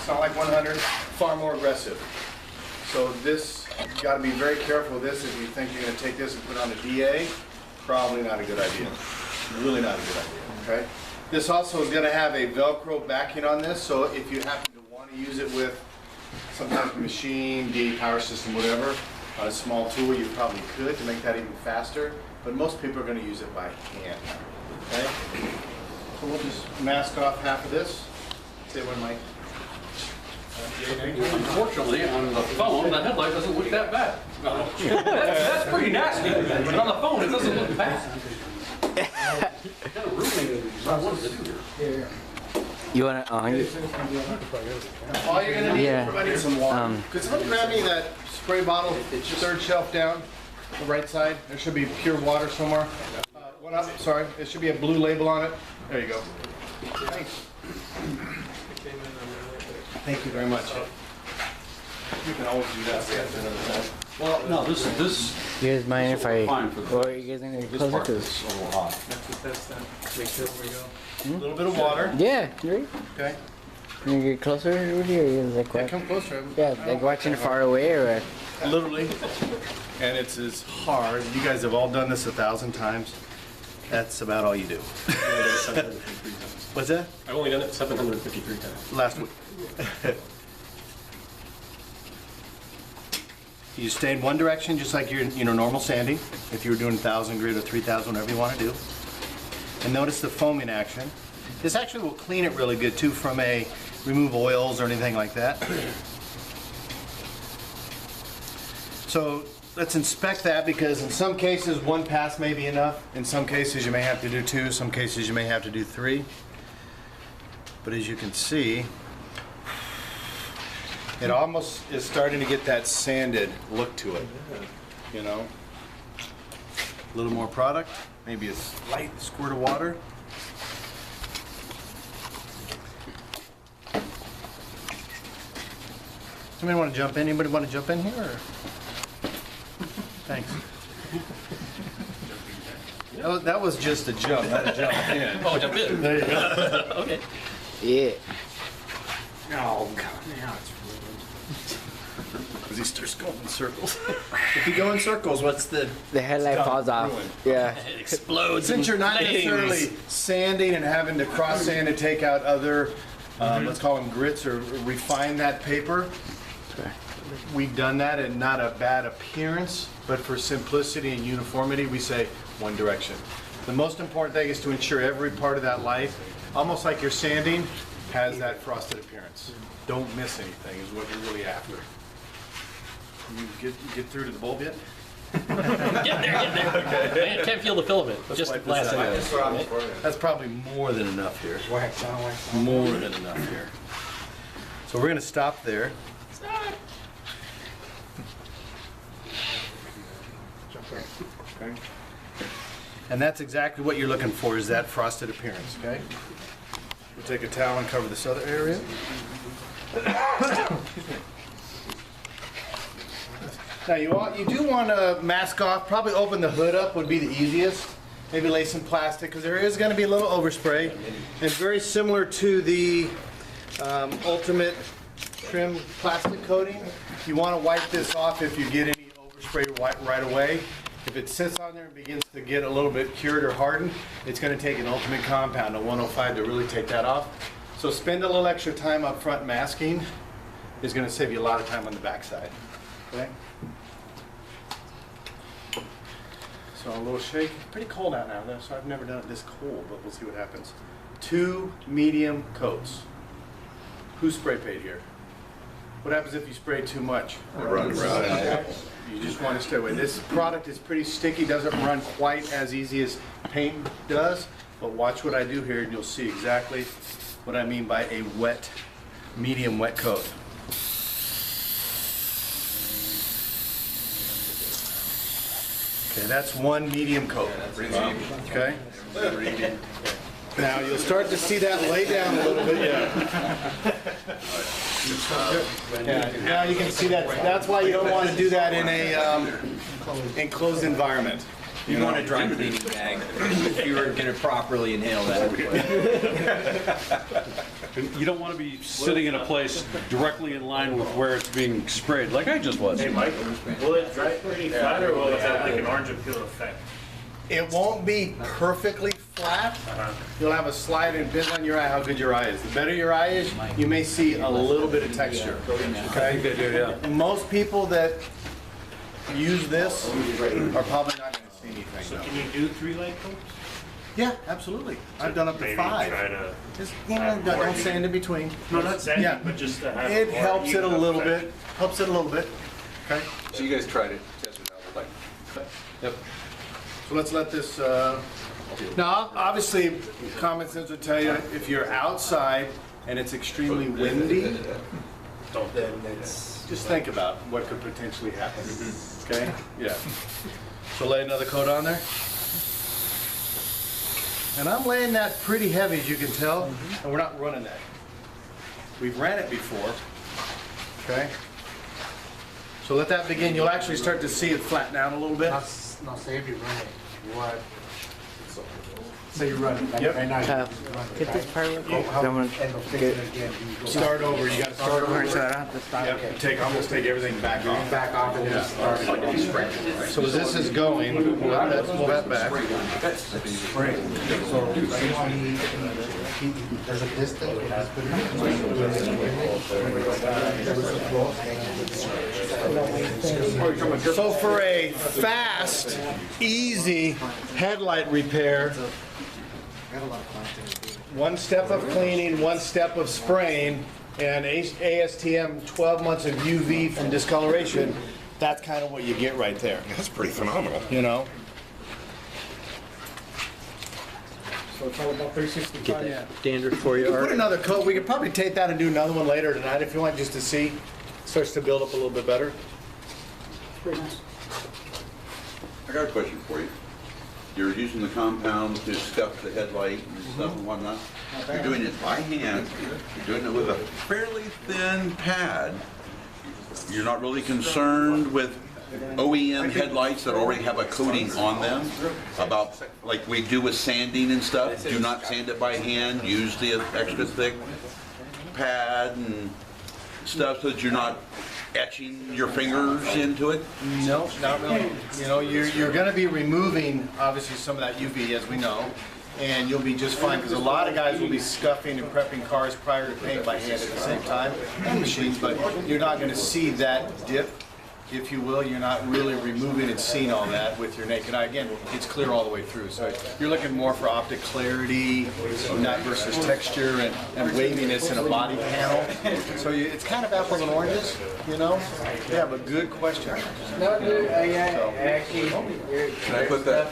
It's not like 100, far more aggressive. So this, you got to be very careful with this. If you think you're going to take this and put on a DA, probably not a good idea. Really not a good idea, okay? This also is going to have a Velcro backing on this, so if you happen to want to use it with some type of machine, DA power system, whatever, a small tool, you probably could to make that even faster, but most people are going to use it by hand, okay? So we'll just mask off half of this. Say one, Mike. Unfortunately, on the phone, the headlight doesn't look that bad. That's pretty nasty, but on the phone, it doesn't look bad. Kind of ruining what I wanted to do here. You want to, All you're going to need is providing some water. Could someone grab me that spray bottle, third shelf down, the right side? There should be pure water somewhere. What up? Sorry, there should be a blue label on it. There you go. Thanks. Thank you very much. You can always do that after another time. Well, no, this. you guys mind if I, Fine for the- or you guys think I This close part it? is a little hot. A little bit of water. Yeah, right? Okay. Can you get closer, Rudy, or you like Yeah, what? come closer. Yeah, like watching far away, or what? Literally. And it's as hard. You guys have all done this 1,000 times. That's about all you do. What's that? I've only done it 753 times. Last week. You stay in one direction, just like your normal sanding. If you were doing 1,000 grit or 3,000, whatever you want to do. And notice the foaming action. This actually will clean it really good too from a remove oils or anything like that. So let's inspect that, because in some cases one pass may be enough. In some cases you may have to do 2, some cases you may have to do 3. But as you can see, it almost is starting to get that sanded look to it, you know? A little more product, maybe a slight squirt of water. Somebody want to jump in? Anybody want to jump in here? Or? Thanks. That was just a jump, not a jump in. Oh, jump in. There you go. Okay. yeah. Oh, God, now it's Because he starts going in circles. If you go in circles, what's the... The headlight Stop, falls off. ruined. Yeah. It explodes. Since you're not in necessarily flames. sanding and having to cross sand to take out other, let's call them grits, or refine that paper, we've done that, and not a bad appearance, but for simplicity and uniformity, we say one direction. The most important thing is to ensure every part of that light, almost like you're sanding, has that frosted appearance. Don't miss anything is what you're really after. You get through to the bulb yet? Get there. I can't feel the filament. Just wipe this glass out. anyway. That's probably more than enough here. wax on. More than enough here. So we're going to stop there. Okay. And that's exactly what you're looking for, is that frosted appearance, okay? We'll take a towel and cover this other area. Now you do want to mask off, probably open the hood up would be the easiest. Maybe lay some plastic, because there is going to be a little overspray. And very similar to the Ultimate Trim plastic coating, you want to wipe this off if you get any overspray right away. If it sits on there and begins to get a little bit cured or hardened, it's going to take an Ultimate compound, a 105, to really take that off. So spend a little extra time up front masking. Is going to save you a lot of time on the backside. Okay? So a little shake. Pretty cold out now, though, so I've never done it this cold, but we'll see what happens. 2 medium coats. Who's spray paid here? What happens if you spray too much? It runs around. You just want to stay away. This product is pretty sticky, doesn't run quite as easy as paint does, but watch what I do here and you'll see exactly what I mean by a wet, medium wet coat. Okay, that's 1 medium coat. Okay? Now you'll start to see that lay down a little bit. Yeah, now you can see that. That's why you don't want to do that in a enclosed environment. You want a dry cleaning bag if you were going to properly inhale that. And you don't want to be sitting in a place directly in line with where it's being sprayed, like I just was. Hey, Mike, will it dry pretty flat or will it have like an orange appeal effect? It won't be perfectly flat. You'll have a slide and depends on your eye, how good your eye is. The better your eye is, you may see a little bit of texture. Okay? They do, yeah. Most people that use this are probably not going to see anything. So though. can you do 3 light coats? Yeah, absolutely. I've done up to Maybe 5. try to, Just, don't sand in between. no, not sanding, Yeah. but just to have. It more helps it a even little effect. bit. Helps it a little bit. Okay? So you guys tried it, tested it out, like, Yep. So let's let this, now, obviously, common sense would tell you, if you're outside and it's extremely windy, then just think about what could potentially happen. Okay? Yeah. So lay another coat on there. And I'm laying that pretty heavy, as you can tell, and we're not running that. We've ran it before. Okay? So let that begin. You'll actually start to see it flatten out a little bit. No, say if you run it, what? Say you run it, like Yep. right now. Kyle, get this part real quick. How, I'm gonna and of fixing it again. You go Start over. You got to start over. so I don't have to stop. Yep. Almost take everything back off. back off and then start it. So as this is going, we'll let that pull that back. Spray. So there's a distance. So for a fast, easy headlight repair, one step of cleaning, one step of spraying, and ASTM 12 months of UV from discoloration, that's kind of what you get right there, That's pretty phenomenal. you know? So it's all about 365. Yeah. Standard for you, Put Art. another coat, we could probably take that and do another one later tonight if you want, just to see. Starts to build up a little bit better. I got a question for you. You're using the compound to stuff the headlight and stuff and whatnot. You're doing it by hand, you're doing it with a fairly thin pad. You're not really concerned with OEM headlights that already have a coating on them, about, like we do with sanding and stuff? Do not sand it by hand, use the extra thick pad and stuff so that you're not etching your fingers into it? No, not really. You know, you're going to be removing, obviously, some of that UV, as we know, and you'll be just fine, because a lot of guys will be scuffing and prepping cars prior to paint by hand at the same time, and machines, but you're not going to see that dip, if you will. You're not really removing and seeing all that with your naked eye. Again, it's clear all the way through, so you're looking more for optic clarity, not versus texture and waviness in a body panel. So it's kind of apples and oranges, you know? Yeah, but good question. No, dude, actually, Can I put the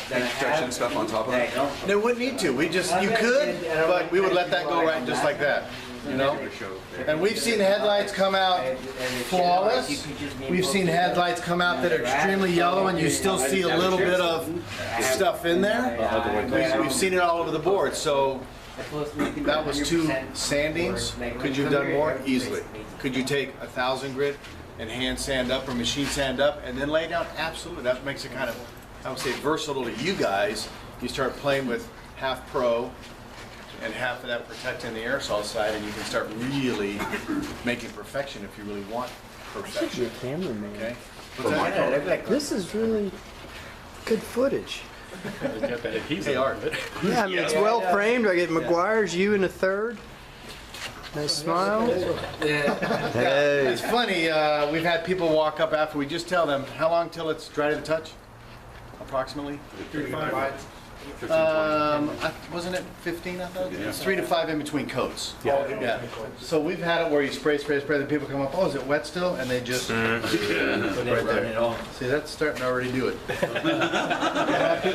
paint protection stuff on top of it? They wouldn't need to. You could, but we would let that go right just like that, you know? And we've seen headlights come out flawless. We've seen headlights come out that are extremely yellow and you still see a little bit of stuff in there. We've seen it all over the board. So that was 2 sandings. Could you have done more? Easily. Could you take 1,000 grit and hand sand up or machine sand up and then lay down? Absolutely. That makes it kind of, I would say, versatile to you guys. You start playing with half pro and half of that protecting the aerosol side, and you can start really making perfection if you really want perfection. You're a cameraman. Okay? What's that? This is really good footage. Hey, Art. Yeah, I mean, it's well framed. I get Meguiar's, you in a third. Nice smile. Hey. It's funny, we've had people walk up after, we just tell them, how long till it's dry to the touch? Approximately? 3 to 5. Wasn't it 15, I thought? It's 3 to 5 in between coats. Yeah. So we've had it where you spray, then people come up, oh, is it wet still? And they just, right there. See, that's starting to already do it.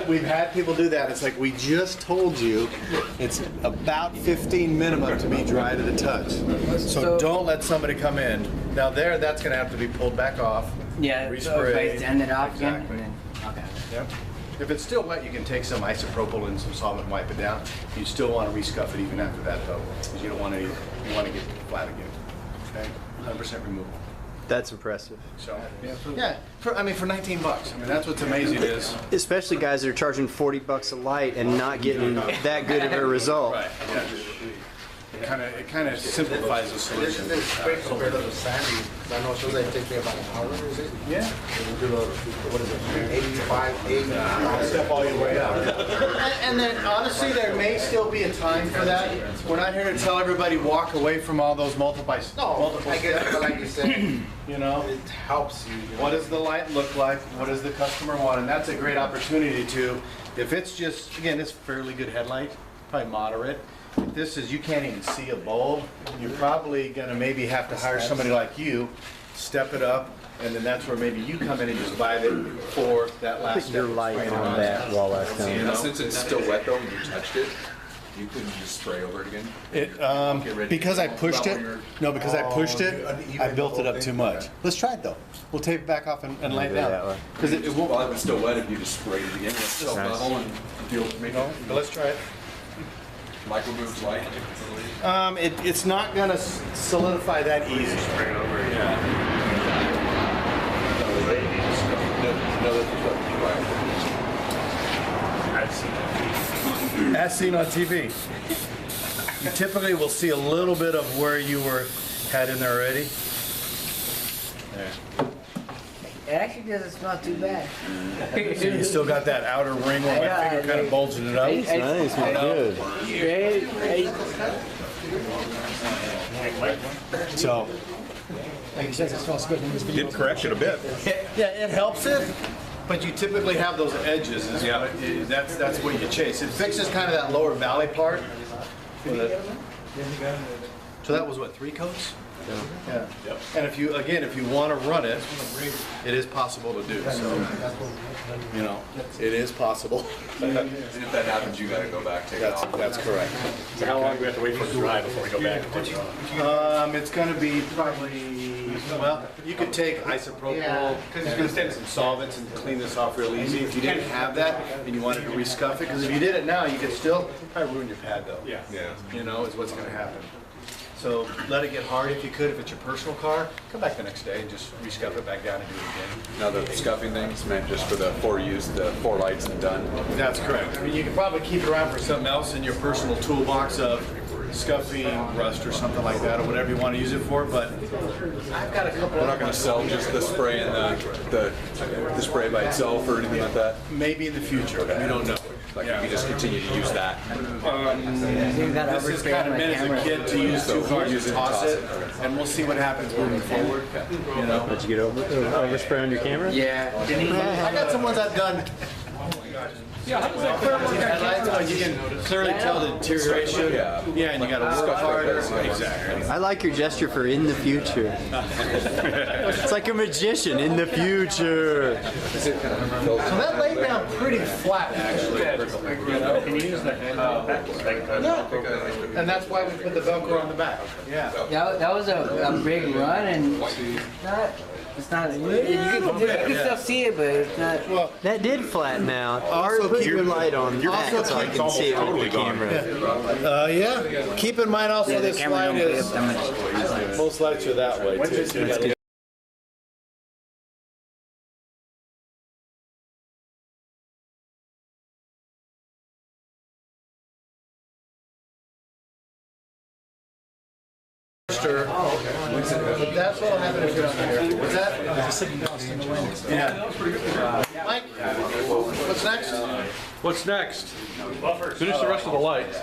We've had people do that. It's like, we just told you, it's about 15 minimum to be dry to the touch. So don't let somebody come in. Now there, that's gonna have to be pulled back off. Yeah, so if I send it off again, Exactly. and then, okay. Yep. If it's still wet, you can take some isopropyl and some solvent and wipe it down. You still want to rescuff it even after that, though, because you don't want to. You want to get it flat again. Okay, 100% removal. That's impressive. So yeah, for 19 bucks. I mean, that's what's amazing is. Especially guys that are charging $40 a light and not getting that good of a result. Right. Yeah. It kind of simplifies the solution. This is quick compared to the Sandy. 'Cause I know it shows that it takes me about an hour, is it? Yeah. And we do the, what is it, 85, 80. Step all your way up. And then honestly, there may still be a time for that. We're not here to tell everybody walk away from all those multiple I get it, but like you said, you know? it helps you. What does the light look like? What does the customer want? And that's a great opportunity to, if it's just, again, it's fairly good headlight, probably moderate. If this is, you can't even see a bulb, you're probably gonna maybe have to hire somebody like you, step it up, and then that's where maybe you come in and just buy it for that last Put step. your light on that wall last You time. know? Since it's still wet though, when you touched it, you couldn't just spray over it again? Because I pushed it, I built it up too much. Let's try it though. We'll tape it back off and lay it that down. way. Because it won't, While it was still wet, if you just sprayed it again, it's still level and you'll make no, it but let's try it. micro moves light. It's not gonna solidify that easy. As seen on TV. You typically will see a little bit of where you had in there already. There. It actually doesn't smell too bad. So you still got that outer ring where my finger kind of bulging it up. Nice, good. So, Like he says, it smells good in this video. Did correct it a bit. yeah, it helps it, but you typically have those edges. That's what you chase. It fixes kind of that lower valley part. So that was what, 3 coats? Yeah. And if you want to run it, it is possible to do. So, you know, it is possible. And if that happens, you gotta go back, take it off. That's correct. So how long do we have to wait for it to dry before we go back and take it off? It's going to be probably, well, you could take isopropyl, because it's going to stand some solvents and clean this off real easy. If you didn't have that and you wanted to rescuff it, because if you did it now, you could still probably ruin your pad though. Yeah. You know, is what's going to happen. So let it get hard if you could. If it's your personal car, come back the next day and just rescuff it back down and do it again. Now the scuffing thing's meant just for the 4 use, the 4 lights and done. That's correct. I mean, you can probably keep it around for something else in your personal toolbox of scuffing, rust or something like that, or whatever you want to use it for, but I've got a couple We're not gonna sell just the spray and the spray by itself or anything like that. maybe in the future. We don't know. Like if you just continue to use that. This is kind of meant as a kid to use 2 cars and toss it, and we'll see what happens moving forward. You know, Did you get overspray on your camera? Yeah. I got some ones I've done. Yeah, how does that clear work? Headlights, you can clearly tell the deterioration. Yeah, and you got to work harder. Exactly. I like your gesture for in the future. It's like a magician in the future. So that laid down pretty flat, actually. You know? Can you use the Yeah. And that's why we put the Velcro on the back. Yeah. That was a big run, and it's not. You can still see it, but it's not. Well, That did flatten out. Or put your light on that so I can see it with the camera. yeah. Keep in mind also this camera light don't pick is, up that much. most lights are that way too. So you gotta But that's what'll happen if you're under here. Was that? Yeah. Mike, what's next? What's next? Finish the rest of the lights.